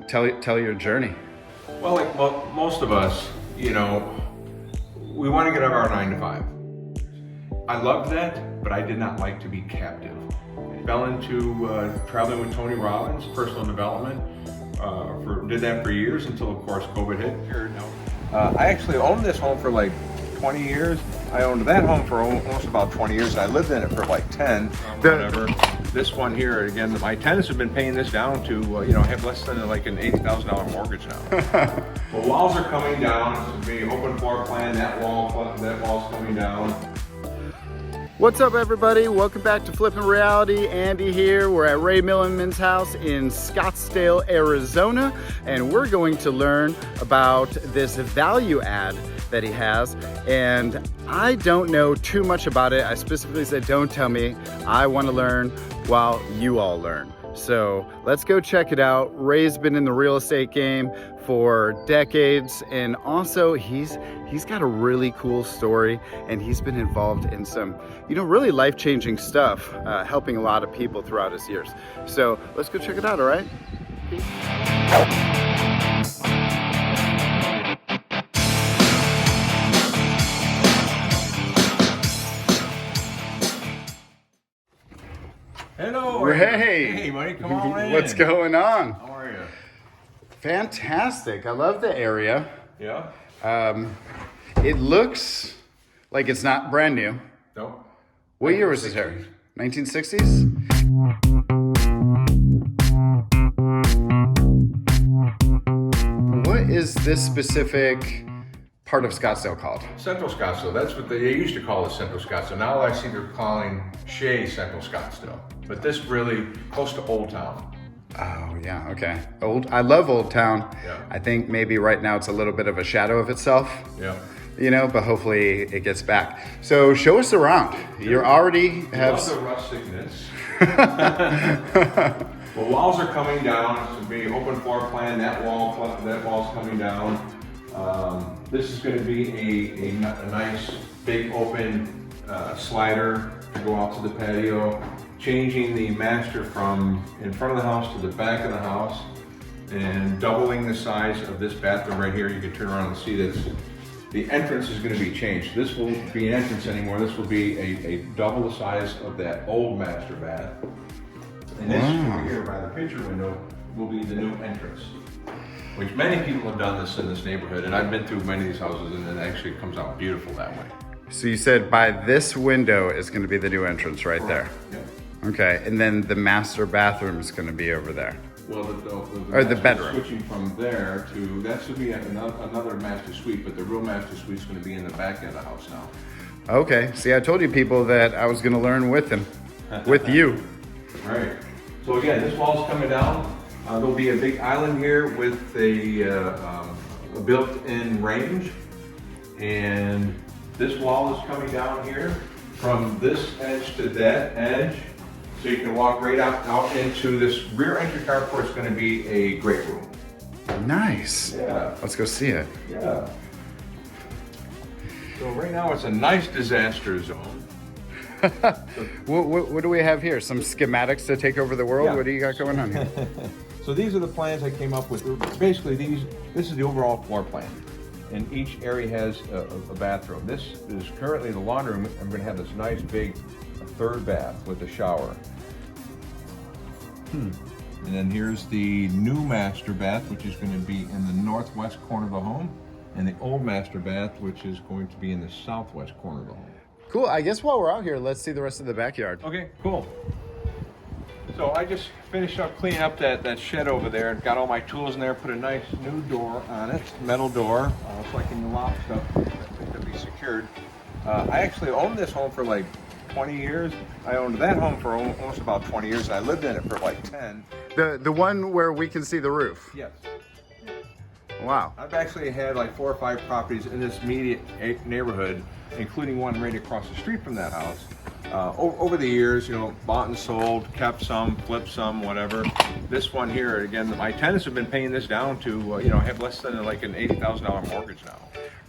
Tell your journey. Well, like most of us, we want to get out of our 9 to 5. I loved that, but I did not like to be captive. I fell into traveling with Tony Robbins, personal development. Did that for years until, of course, COVID hit. I actually owned this home for like 20 years. I owned that home for almost about 20 years. I lived in it for like 10, whatever. This one here, again, my tenants have been paying this down to, have less than like an $80,000 mortgage now. The walls are coming down. It's being open floor plan. That wall's coming down. What's up, everybody? Welcome back to Flippin Reality. Andy here. We're at Ray Milliman's house in Scottsdale, Arizona, and we're going to learn about this value add that he has. And I don't know too much about it. I specifically said, don't tell me. I want to learn while you all learn. So let's go check it out. Ray's been in the real estate game for decades, and also he's got a really cool story, and he's been involved in some, really life-changing stuff, helping a lot of people throughout his years. So let's go check it out, all right? Peace. Hello. Ray. Hey, buddy, come on in. What's going on? How are you? Fantastic. I love the area. Yeah? It looks like it's not brand new. No. What year was this here? 1960s? What is this specific part of Scottsdale called? Central Scottsdale. That's what they used to call it, Central Scottsdale. Now I see they're calling Shea Central Scottsdale. But this really close to Old Town. Oh yeah, okay. I love Old Town. Yeah. I think maybe right now it's a little bit of a shadow of itself. Yeah. But hopefully it gets back. So show us around. You already have Love the rusticness. The walls are coming down. It's being open floor plan. That wall's coming down. This is going to be a nice big open slider to go out to the patio. Changing the master from in front of the house to the back of the house, and doubling the size of this bathroom right here. You can turn around and see this. The entrance is going to be changed. This won't be an entrance anymore. This will be a double the size of that old master bath. And this over here by the picture window will be the new entrance, which many people have done this in this neighborhood, and I've been through many of these houses, and it actually comes out beautiful that way. So you said by this window is going to be the new entrance right there. Yeah. Okay, and then the master bathroom is going to be over there. Well, the bedroom. Switching from there to, that should be another master suite, but the real master suite's going to be in the back of the house now. Okay, see, I told you people that I was going to learn with him, with you. Right. So again, this wall's coming down. There'll be a big island here with a built-in range, and this wall is coming down here from this edge to that edge. So you can walk right out into this rear entry carport. It's going to be a great room. Nice. Yeah. Let's go see it. Yeah. So right now it's a nice disaster zone. What do we have here? Some schematics to take over the world? Yeah. What do you got going on here? So these are the plans I came up with. Basically, this is the overall floor plan. And each area has a bathroom. This is currently the laundry room. I'm going to have this nice big third bath with a shower. And then here's the new master bath, which is going to be in the northwest corner of the home, and the old master bath, which is going to be in the southwest corner of the home. Cool. I guess while we're out here, let's see the rest of the backyard. Okay, cool. So I just finished up cleaning up that shed over there and got all my tools in there, put a nice new door on it, metal door, so I can lock stuff to be secured. I actually owned this home for like 20 years. I owned that home for almost about 20 years, and I lived in it for like 10. The one where we can see the roof. Yes. Wow. I've actually had like 4 or 5 properties in this immediate neighborhood, including one right across the street from that house. Over the years, bought and sold, kept some, flipped some, whatever. This one here, again, my tenants have been paying this down to, have less than like an $80,000 mortgage now.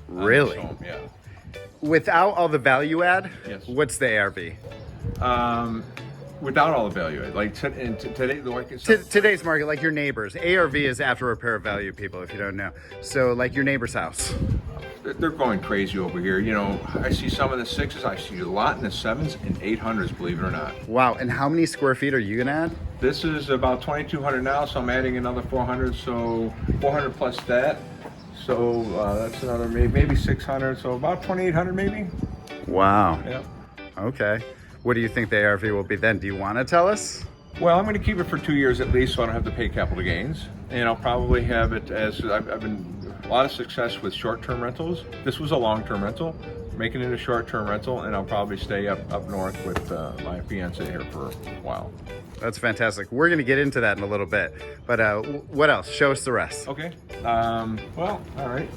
Really? Yeah. Without all the value add, Yes. what's the ARV? without all the value add. Like today, like Today's market, like your neighbors. ARV is after repair value, people, if you don't know. So like your neighbor's house. they're going crazy over here. You know, I see some in the 6s, I see a lot in the 7s and 800s, believe it or not. Wow, and how many square feet are you gonna add? This is about 2,200 now, so I'm adding another 400, so 400 plus that. So that's another maybe 600, so about 2,800 maybe. Wow. Yeah. Okay. What do you think the ARV will be then? Do you want to tell us? Well, I'm going to keep it for 2 years at least, so I don't have to pay capital gains. And I'll probably have it as I've been a lot of success with short-term rentals. This was a long-term rental, making it a short-term rental, and I'll probably stay up north with my fiance here for a while. That's fantastic. We're going to get into that in a little bit. But what else? Show us the rest. Okay. Well, all right.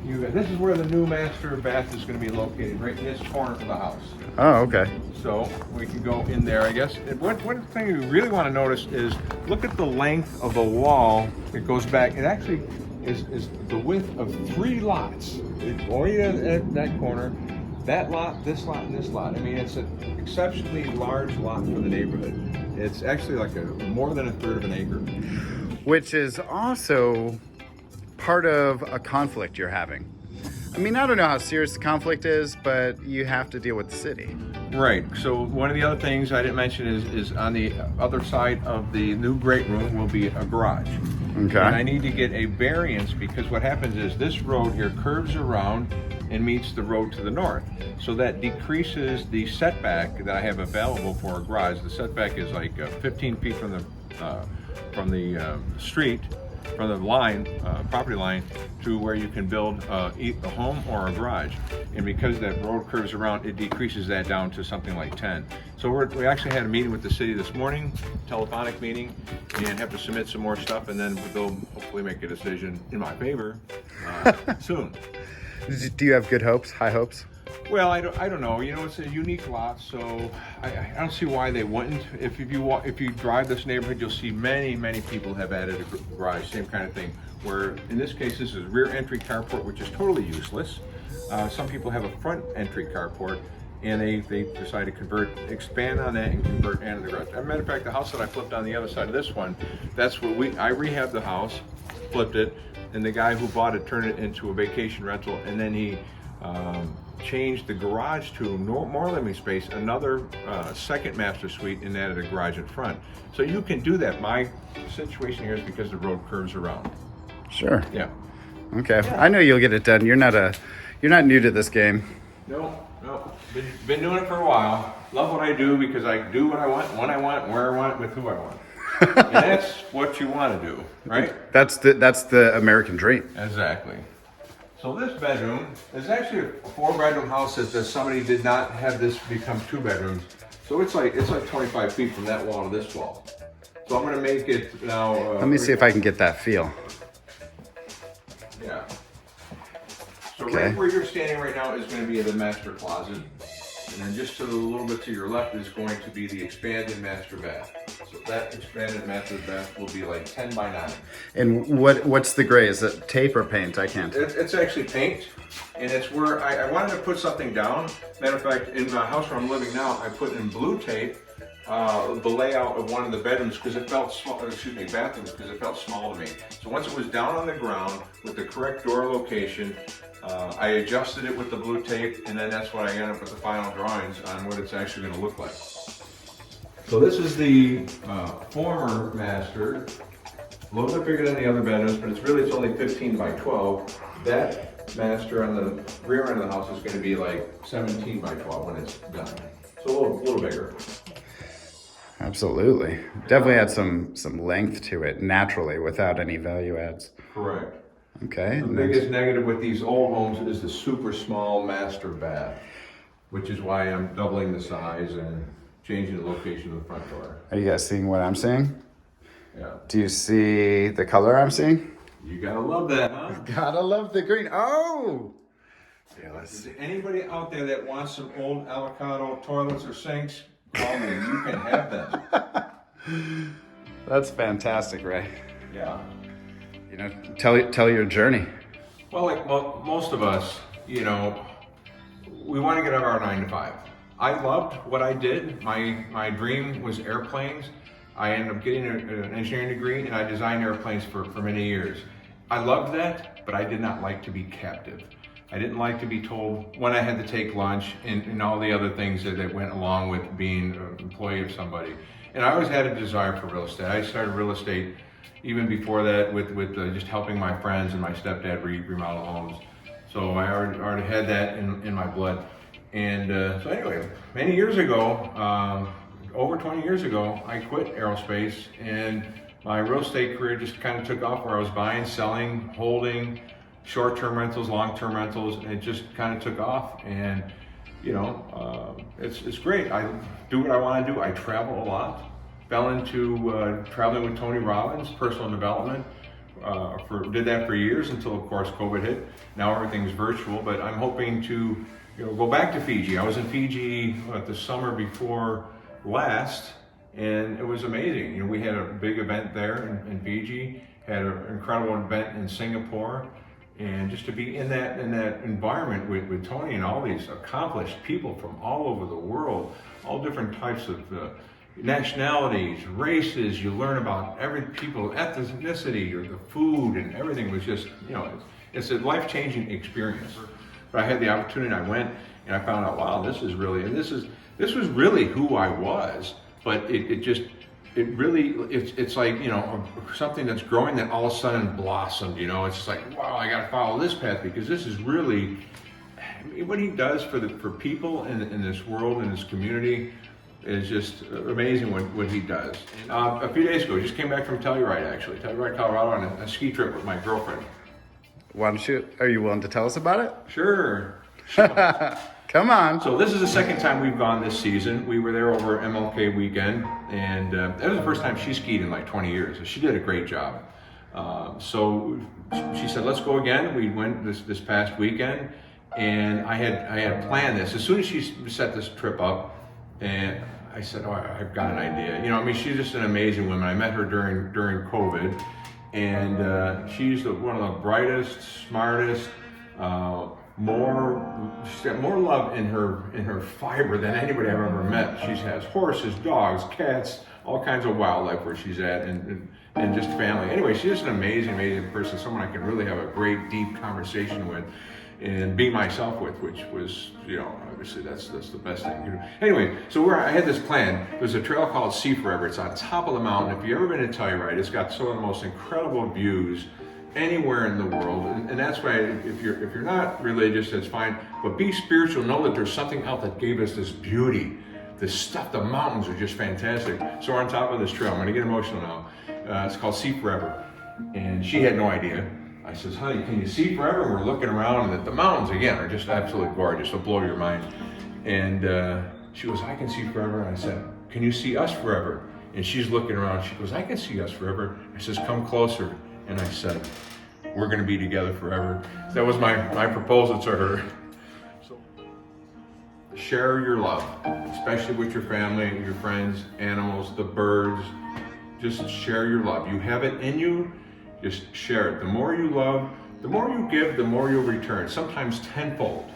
This is where the new master bath is going to be located, right in this corner of the house. Oh, okay. So we can go in there, I guess. And one thing you really want to notice is look at the length of the wall that goes back. It actually is the width of 3 lots. Only at that corner, that lot, this lot, and this lot. I mean, it's an exceptionally large lot for the neighborhood. It's actually like more than a third of an acre. Which is also part of a conflict you're having. I mean, I don't know how serious the conflict is, but you have to deal with the city. Right. So one of the other things I didn't mention is on the other side of the new great room will be a garage. Okay. And I need to get a variance because what happens is this road here curves around and meets the road to the north. So that decreases the setback that I have available for a garage. The setback is like 15 feet from the street, from the line, property line, to where you can build a home or a garage. And because that road curves around, it decreases that down to something like 10. So we actually had a meeting with the city this morning, telephonic meeting, and have to submit some more stuff, and then they'll hopefully make a decision in my favor soon. Do you have good hopes, high hopes? Well, I don't know. You know, it's a unique lot, so I don't see why they wouldn't. If you drive this neighborhood, you'll see many people have added a garage, same kind of thing. Where in this case, this is rear entry carport, which is totally useless. Some people have a front entry carport, and they decide to expand on that and convert into the garage. As a matter of fact, the house that I flipped on the other side of this one, that's what I rehabbed the house, flipped it, and the guy who bought it turned it into a vacation rental, and then he changed the garage to more living space, another second master suite, and added a garage in front. So you can do that. My situation here is because the road curves around. Sure. Yeah. Okay. Yeah. I know you'll get it done. You're not new to this game. No. Been doing it for a while. Love what I do because I do what I want, when I want, where I want, with who I want. And that's what you want to do, right? That's the American dream. Exactly. So this bedroom is actually a 4-bedroom house that somebody did not have this become 2 bedrooms. So it's like 25 feet from that wall to this wall. So I'm going to make it now. Let me see if I can get that feel. Yeah. So Okay. right where you're standing right now is going to be the master closet. And then just a little bit to your left is going to be the expanded master bath. So that expanded master bath will be like 10 by 9. And what's the gray? Is it tape or paint? I can't. It's actually paint, and it's where I wanted to put something down. Matter of fact, in my house where I'm living now, I put in blue tape the layout of one of the bedrooms because it felt small, bathrooms because it felt small to me. So once it was down on the ground with the correct door location, I adjusted it with the blue tape, and then that's what I ended up with the final drawings on what it's actually going to look like. So this is the former master, a little bit bigger than the other bedrooms, but it's only 15 by 12. That master on the rear end of the house is going to be like 17 by 12 when it's done. So a little bigger. Absolutely. Definitely add some length to it naturally without any value adds. Correct. Okay. The biggest negative with these old homes is the super small master bath, which is why I'm doubling the size and changing the location of the front door. Are you guys seeing what I'm seeing? Yeah. Do you see the color I'm seeing? You gotta love that, huh? Gotta love the green. Oh! Yeah, Is there anybody out there that wants some old avocado toilets or sinks? Call me, you can have them. That's fantastic, Ray. Yeah. You know, tell your journey. Well, like most of us, you know, we want to get out of our 9 to 5. I loved what I did. My dream was airplanes. I ended up getting an engineering degree, and I designed airplanes for many years. I loved that, but I did not like to be captive. I didn't like to be told when I had to take lunch and all the other things that went along with being an employee of somebody. And I always had a desire for real estate. I started real estate even before that with just helping my friends and my stepdad remodel homes. So I already had that in my blood. And so anyway, many years ago, over 20 years ago, I quit aerospace, and my real estate career just kind of took off, where I was buying, selling, holding, short-term rentals, long-term rentals, and it just kind of took off. And you know, it's great. I do what I want to do. I travel a lot. Fell into traveling with Tony Robbins, personal development. Did that for years until, of course, COVID hit. Now everything's virtual, but I'm hoping to, go back to Fiji. I was in Fiji the summer before last, and it was amazing. We had a big event there in Fiji, had an incredible event in Singapore, and just to be in that environment with Tony and all these accomplished people from all over the world, all different types of nationalities, races. You learn about every people, ethnicity, or the food, and everything was just, it's a life-changing experience. But I had the opportunity, I went, and I found out, wow, this was really who I was. But it's like, something that's growing that all of a sudden blossomed. It's just like, wow, I got to follow this path, because this is really what he does for people in this world, in this community. Is just amazing what he does. A few days ago, just came back from Telluride, Colorado, on a ski trip with my girlfriend. Are you willing to tell us about it? Sure. Come on. So this is the second time we've gone this season. We were there over MLK weekend, and that was the first time she skied in like 20 years. She did a great job. So she said, let's go again. We went this past weekend, and I had planned this. As soon as she set this trip up, and I said, oh, I've got an idea. She's just an amazing woman. I met her during COVID, and she's one of the brightest, smartest, she's got more love in her fiber than anybody I've ever met. She has horses, dogs, cats, all kinds of wildlife where she's at, and just family. Anyway, she's just an amazing, amazing person, someone I can really have a great, deep conversation with and be myself with, which was, obviously that's the best thing you can do. Anyway, so I had this plan. There's a trail called See Forever. It's on top of the mountain. If you've ever been to Telluride, it's got some of the most incredible views anywhere in the world. And that's why, if you're not religious, that's fine. But be spiritual. Know that there's something out that gave us this beauty. This stuff, the mountains are just fantastic. So we're on top of this trail. I'm going to get emotional now. It's called See Forever. And she had no idea. I says, honey, can you see forever? And we're looking around, and the mountains, again, are just absolutely gorgeous. They'll blow your mind. And she goes, I can see forever. And I said, can you see us forever? And she's looking around. She goes, I can see us forever. I says, come closer. And I said, we're going to be together forever. That was my proposal to her. So, share your love, especially with your family, your friends, animals, the birds. Just share your love. You have it in you. Just share it. The more you love, the more you give, the more you'll return, sometimes tenfold.